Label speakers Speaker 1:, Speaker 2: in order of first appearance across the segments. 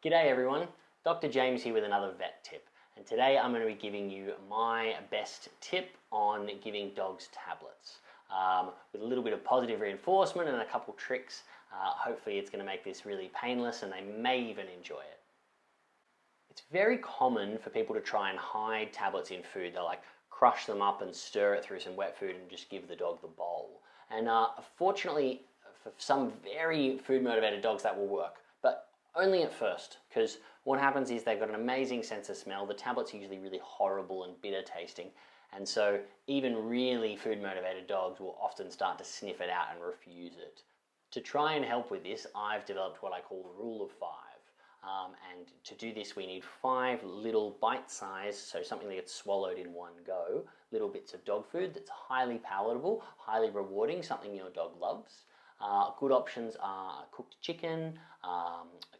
Speaker 1: G'day everyone, Dr. James here with another vet tip, and today I'm going to be giving you my best tip on giving dogs tablets. With a little bit of positive reinforcement and a couple tricks. Hopefully it's going to make this really painless and they may even enjoy it. It's very common for people to try and hide tablets in food. They'll like crush them up and stir it through some wet food and just give the dog the bowl. And fortunately for some very food motivated dogs that will work, but only at first, because what happens is they've got an amazing sense of smell. The tablet's usually really horrible and bitter tasting, and so even really food motivated dogs will often start to sniff it out and refuse it. To try and help with this, I've developed what I call the rule of 5. And to do this we need 5 little bite-sized, so something that gets swallowed in one go, little bits of dog food that's highly palatable, highly rewarding, something your dog loves. Good options are cooked chicken,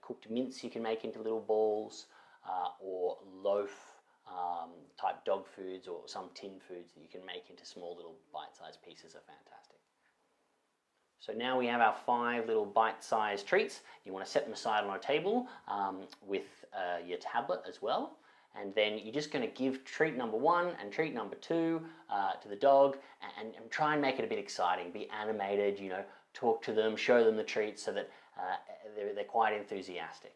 Speaker 1: cooked mince you can make into little balls, or loaf type dog foods, or some tin foods that you can make into small little bite-sized pieces are fantastic. So now we have our 5 little bite-sized treats. You want to set them aside on a table with your tablet as well. And then you're just going to give treat number 1 and treat number 2 to the dog, and try and make it a bit exciting, be animated, you know, talk to them, show them the treats so that they're quite enthusiastic.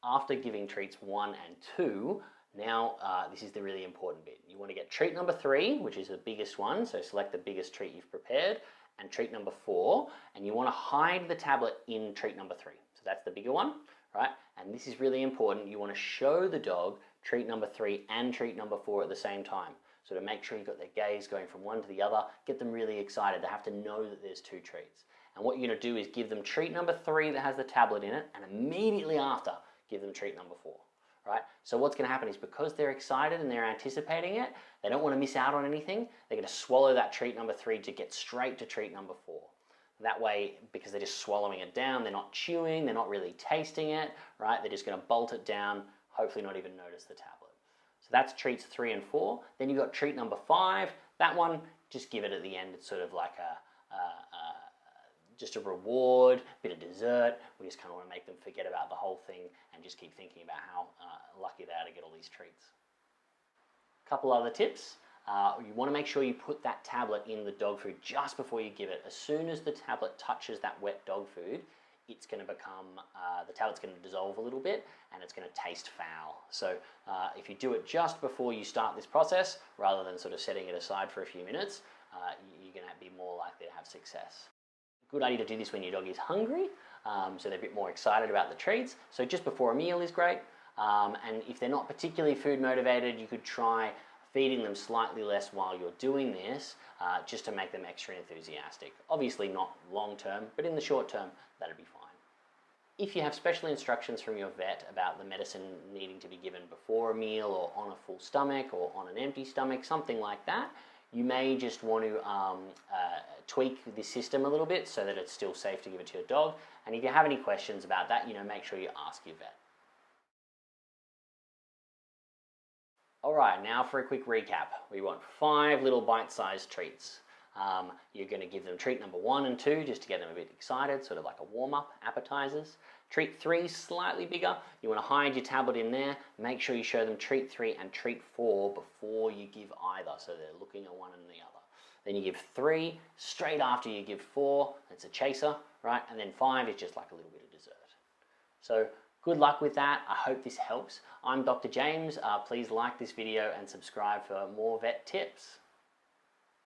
Speaker 1: After giving treats 1 and 2, now this is the really important bit. You want to get treat number 3, which is the biggest one, so select the biggest treat you've prepared, and treat number 4, and you want to hide the tablet in treat number 3. So that's the bigger one, right? And this is really important. You want to show the dog treat number 3 and treat number 4 at the same time. So to make sure you've got their gaze going from one to the other, get them really excited. They have to know that there's 2 treats. And what you're going to do is give them treat number 3 that has the tablet in it, and immediately after, give them treat number 4. Right? So what's going to happen is, because they're excited and they're anticipating it, they don't want to miss out on anything. They're going to swallow that treat number 3 to get straight to treat number 4. That way, because they're just swallowing it down, they're not chewing, they're not really tasting it, right? They're just going to bolt it down, hopefully not even notice the tablet. So that's treats 3 and 4. Then you've got treat number 5. That one, just give it at the end. It's sort of like just a reward, bit of dessert. We just kind of want to make them forget about the whole thing and just keep thinking about how lucky they are to get all these treats. A couple other tips. You want to make sure you put that tablet in the dog food just before you give it. As soon as the tablet touches that wet dog food, it's going to become, the tablet's going to dissolve a little bit and it's going to taste foul. So if you do it just before you start this process, rather than sort of setting it aside for a few minutes, you're going to be more likely to have success. Good idea to do this when your dog is hungry, so they're a bit more excited about the treats. So just before a meal is great. And if they're not particularly food motivated, you could try feeding them slightly less while you're doing this, just to make them extra enthusiastic. Obviously not long term, but in the short term, that'd be fine. If you have special instructions from your vet about the medicine needing to be given before a meal, or on a full stomach, or on an empty stomach, something like that, you may just want to tweak the system a little bit so that it's still safe to give it to your dog. And if you have any questions about that, make sure you ask your vet. Alright, now for a quick recap. We want 5 little bite-sized treats. You're going to give them treat number 1 and 2 just to get them a bit excited, sort of like a warm-up, appetizers. Treat 3, slightly bigger. You want to hide your tablet in there. Make sure you show them treat 3 and treat 4 before you give either, so they're looking at one and the other. Then you give 3 straight after you give 4. It's a chaser, right? And then 5 is just like a little bit of dessert. So good luck with that. I hope this helps. I'm Dr. James. Please like this video and subscribe for more vet tips.